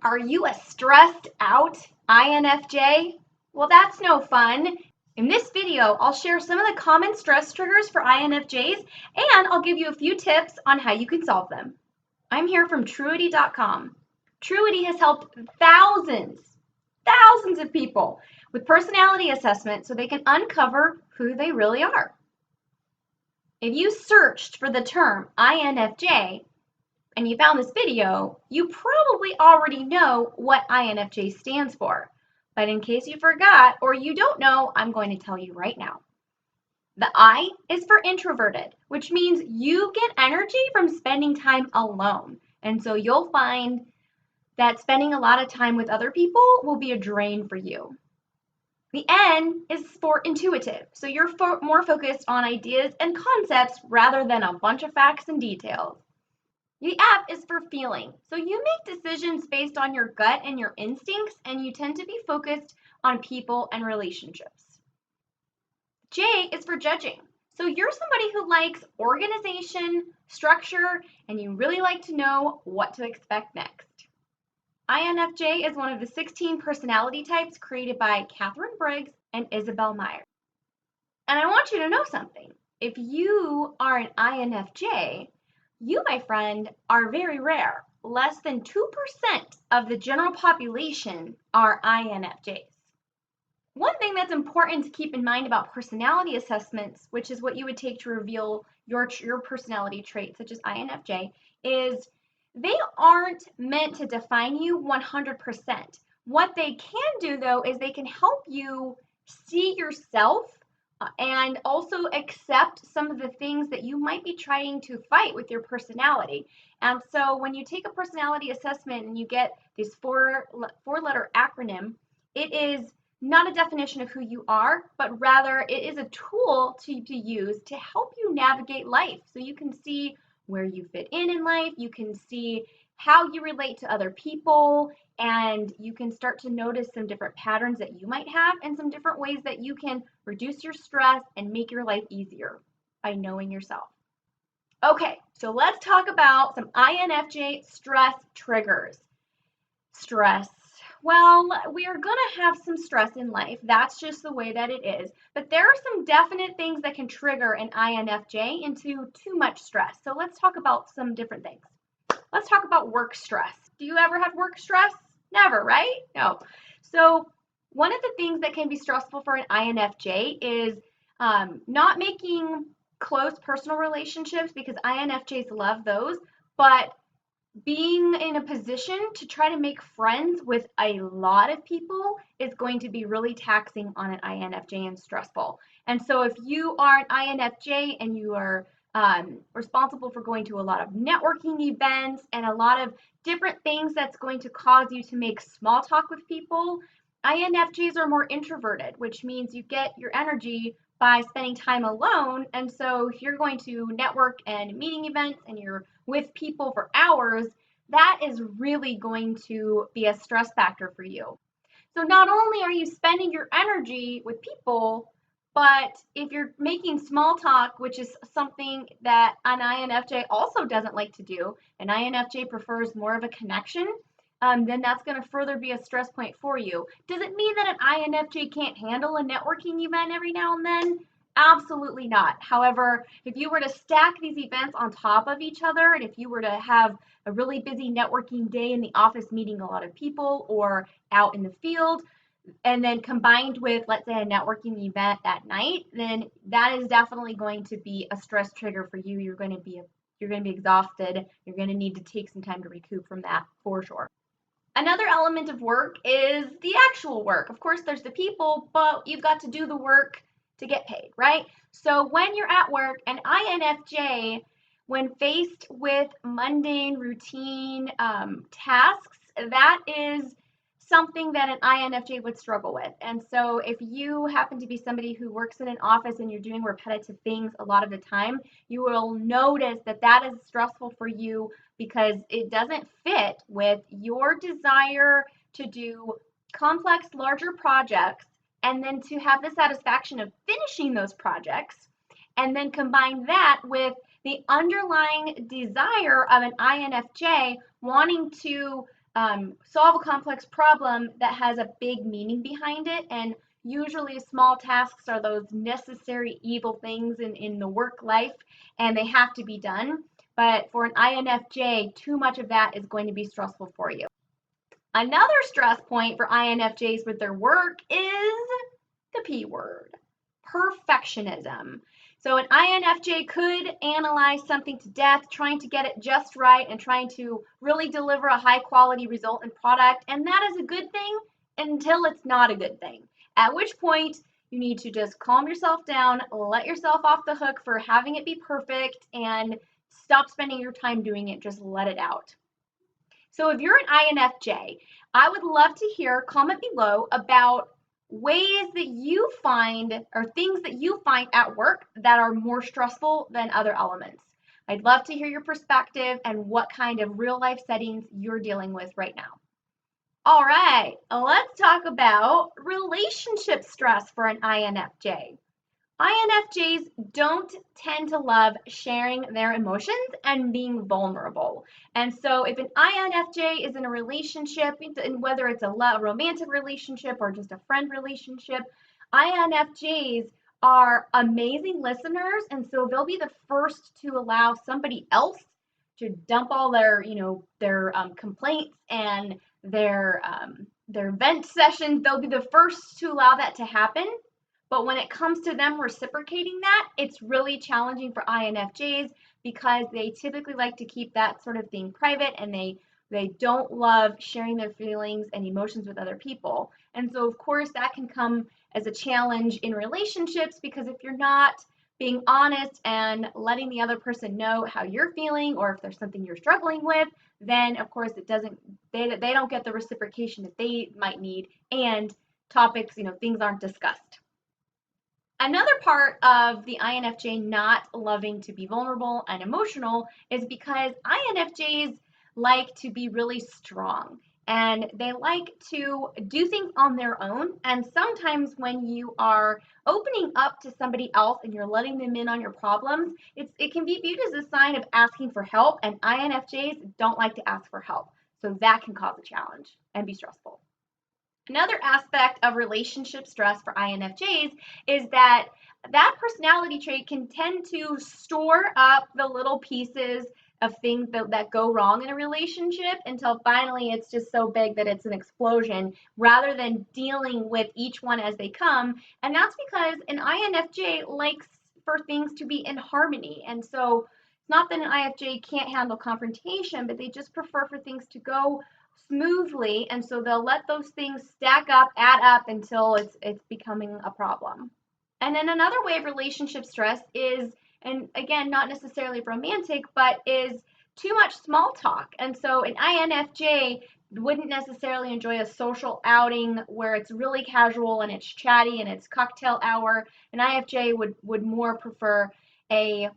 Are you a stressed out INFJ? Well, that's no fun. In this video, I'll share some of the common stress triggers for INFJs, and I'll give you a few tips on how you can solve them. I'm here from Truity.com. Truity has helped thousands of people with personality assessments so they can uncover who they really are. If you searched for the term INFJ, and you found this video, you probably already know what INFJ stands for. But in case you forgot or you don't know, I'm going to tell you right now. The I is for introverted, which means you get energy from spending time alone. And so you'll find that spending a lot of time with other people will be a drain for you. The N is for intuitive, so you're more focused on ideas and concepts rather than a bunch of facts and details. The F is for feeling. So you make decisions based on your gut and your instincts, and you tend to be focused on people and relationships. J is for judging. So you're somebody who likes organization, structure, and you really like to know what to expect next. INFJ is one of the 16 personality types created by Catherine Briggs and Isabel Meyer. And I want you to know something. If you are an INFJ, you, my friend, are very rare. Less than 2% of the general population are INFJs. One thing that's important to keep in mind about personality assessments, which is what you would take to reveal your personality traits, such as INFJ, is they aren't meant to define you 100%. What they can do, though, is they can help you see yourself and also accept some of the things that you might be trying to fight with your personality. And so when you take a personality assessment and you get this four-letter acronym, it is not a definition of who you are, but rather it is a tool to use to help you navigate life. So you can see where you fit in life, you can see how you relate to other people, and you can start to notice some different patterns that you might have and some different ways that you can reduce your stress and make your life easier by knowing yourself. Okay, so let's talk about some INFJ stress triggers. Stress. Well, we are going to have some stress in life. That's just the way that it is. But there are some definite things that can trigger an INFJ into too much stress. So let's talk about some different things. Let's talk about work stress. Do you ever have work stress? Never, right? No. So one of the things that can be stressful for an INFJ is not making close personal relationships, because INFJs love those, but being in a position to try to make friends with a lot of people is going to be really taxing on an INFJ and stressful. And so if you are an INFJ and you are responsible for going to a lot of networking events and a lot of different things that's going to cause you to make small talk with people, INFJs are more introverted, which means you get your energy by spending time alone. And so if you're going to network and meeting events and you're with people for hours, that is really going to be a stress factor for you. So not only are you spending your energy with people, but if you're making small talk, which is something that an INFJ also doesn't like to do, an INFJ prefers more of a connection, then that's going to further be a stress point for you. Does it mean that an INFJ can't handle a networking event every now and then? Absolutely not. However, if you were to stack these events on top of each other, and if you were to have a really busy networking day in the office meeting a lot of people or out in the field, and then combined with, let's say, a networking event at night, then that is definitely going to be a stress trigger for you. You're going to be exhausted. You're going to need to take some time to recoup from that for sure. Another element of work is the actual work. Of course, there's the people, but you've got to do the work to get paid, right? So when you're at work, an INFJ, when faced with mundane routine tasks, that is something that an INFJ would struggle with. And so if you happen to be somebody who works in an office and you're doing repetitive things a lot of the time, you will notice that that is stressful for you because it doesn't fit with your desire to do complex, larger projects and then to have the satisfaction of finishing those projects, and then combine that with the underlying desire of an INFJ wanting to solve a complex problem that has a big meaning behind it. And usually small tasks are those necessary evil things in the work life, and they have to be done. But for an INFJ, too much of that is going to be stressful for you. Another stress point for INFJs with their work is the P word, perfectionism. So an INFJ could analyze something to death, trying to get it just right and trying to really deliver a high quality result and product. And that is a good thing until it's not a good thing. At which point you need to just calm yourself down, let yourself off the hook for having it be perfect, and stop spending your time doing it. Just let it out. So if you're an INFJ, I would love to hear, comment below about ways that you find or things that you find at work that are more stressful than other elements. I'd love to hear your perspective and what kind of real life settings you're dealing with right now. All right, let's talk about relationship stress for an INFJ. INFJs don't tend to love sharing their emotions and being vulnerable. And so if an INFJ is in a relationship, and whether it's a romantic relationship or just a friend relationship, INFJs are amazing listeners. And so they'll be the first to allow somebody else to dump all their, their complaints and their vent sessions. They'll be the first to allow that to happen. But when it comes to them reciprocating that, it's really challenging for INFJs because they typically like to keep that sort of thing private, and they don't love sharing their feelings and emotions with other people. And so, of course, that can come as a challenge in relationships, because if you're not being honest and letting the other person know how you're feeling, or if there's something you're struggling with, then of course they don't get the reciprocation that they might need, and topics, things aren't discussed. Another part of the INFJ not loving to be vulnerable and emotional is because INFJs like to be really strong, and they like to do things on their own. And sometimes when you are opening up to somebody else and you're letting them in on your problems, it can be viewed as a sign of asking for help, and INFJs don't like to ask for help. So that can cause a challenge and be stressful. Another aspect of relationship stress for INFJs is that personality trait can tend to store up the little pieces of things that go wrong in a relationship until finally it's just so big that it's an explosion, rather than dealing with each one as they come. And that's because an INFJ likes for things to be in harmony. And so it's not that an INFJ can't handle confrontation, but they just prefer for things to go smoothly, and so they'll let those things stack up, add up until it's becoming a problem. And then another way of relationship stress is, and again, not necessarily romantic, but is too much small talk. And so an INFJ wouldn't necessarily enjoy a social outing where it's really casual and it's chatty and it's cocktail hour. An INFJ would more prefer a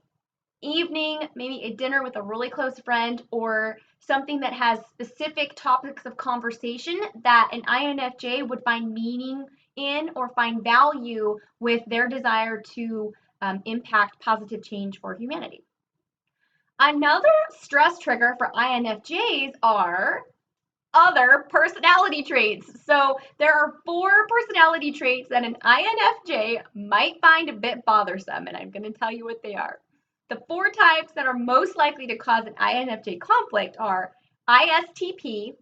evening, maybe a dinner with a really close friend, or something that has specific topics of conversation that an INFJ would find meaning in or find value with their desire to impact positive change for humanity. Another stress trigger for INFJs are other personality traits. So there are 4 personality traits that an INFJ might find a bit bothersome, and I'm going to tell you what they are. The 4 types that are most likely to cause an INFJ conflict are ISTP,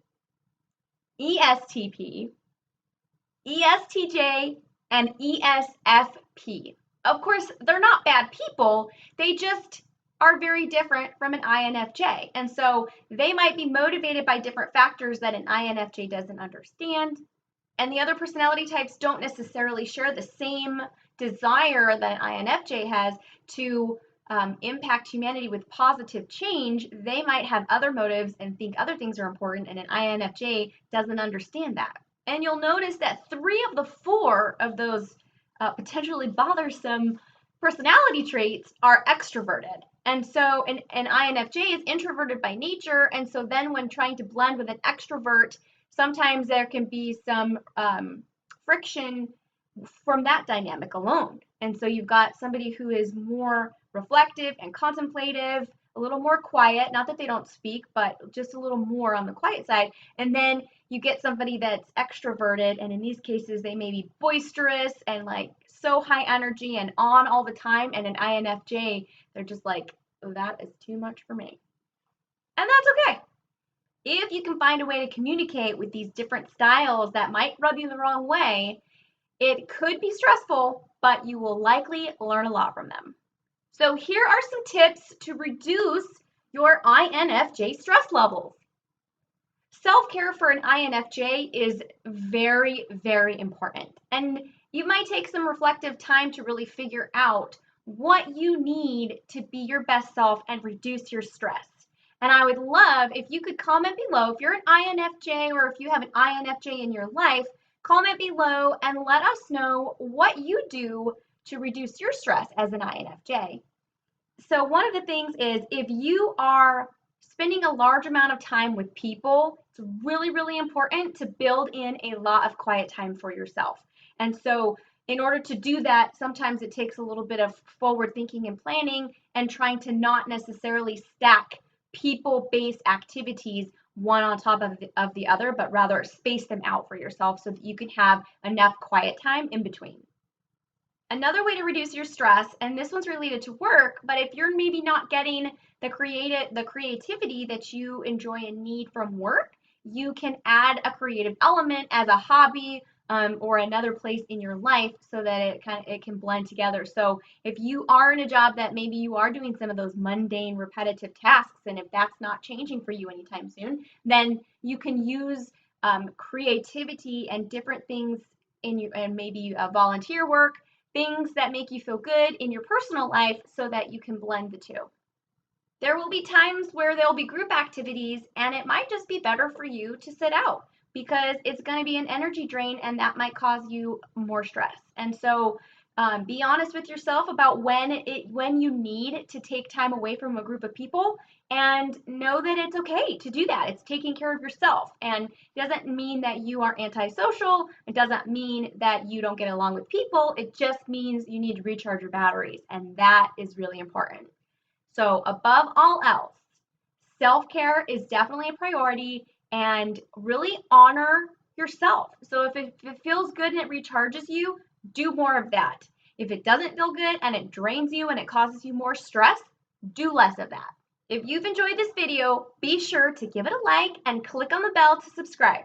ESTP, ESTJ, and ESFP. Of course, they're not bad people, they just are very different from an INFJ. And so they might be motivated by different factors that an INFJ doesn't understand. And the other personality types don't necessarily share the same desire that an INFJ has to impact humanity with positive change. They might have other motives and think other things are important, and an INFJ doesn't understand that. And you'll notice that 3 of the 4 of those potentially bothersome personality traits are extroverted. And so an INFJ is introverted by nature, and so then when trying to blend with an extrovert, sometimes there can be some friction from that dynamic alone. And so you've got somebody who is more reflective and contemplative, a little more quiet. Not that they don't speak, but just a little more on the quiet side. And then you get somebody that's extroverted, and in these cases, they may be boisterous and like so high energy and on all the time. And an INFJ, they're just like, oh, that is too much for me. And that's okay. If you can find a way to communicate with these different styles that might rub you the wrong way, it could be stressful, but you will likely learn a lot from them. So here are some tips to reduce your INFJ stress levels. Self-care for an INFJ is very, very important. And you might take some reflective time to really figure out what you need to be your best self and reduce your stress. And I would love if you could comment below if you're an INFJ or if you have an INFJ in your life, comment below and let us know what you do to reduce your stress as an INFJ. So one of the things is if you are spending a large amount of time with people, it's really, really important to build in a lot of quiet time for yourself. And so in order to do that, sometimes it takes a little bit of forward thinking and planning and trying to not necessarily stack people-based activities one on top of the other, but rather space them out for yourself so that you can have enough quiet time in between. Another way to reduce your stress, and this one's related to work, but if you're maybe not getting the creativity that you enjoy and need from work, you can add a creative element as a hobby or another place in your life so that it can blend together. So if you are in a job that maybe you are doing some of those mundane, repetitive tasks, and if that's not changing for you anytime soon, then you can use creativity and different things and maybe volunteer work, things that make you feel good in your personal life so that you can blend the two. There will be times where there'll be group activities and it might just be better for you to sit out because it's going to be an energy drain and that might cause you more stress. And so be honest with yourself about when you need to take time away from a group of people and know that it's okay to do that. It's taking care of yourself. And it doesn't mean that you are antisocial. It doesn't mean that you don't get along with people. It just means you need to recharge your batteries. And that is really important. So above all else, self-care is definitely a priority and really honor yourself. So if it feels good and it recharges you, do more of that. If it doesn't feel good and it drains you and it causes you more stress, do less of that. If you've enjoyed this video, be sure to give it a like and click on the bell to subscribe.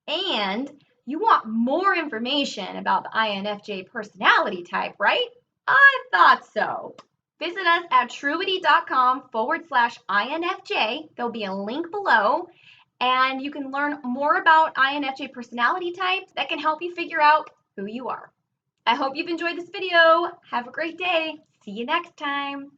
And you want more information about the INFJ personality type, right? I thought so. Visit us at truity.com/INFJ. There'll be a link below. And you can learn more about INFJ personality types that can help you figure out who you are. I hope you've enjoyed this video. Have a great day. See you next time.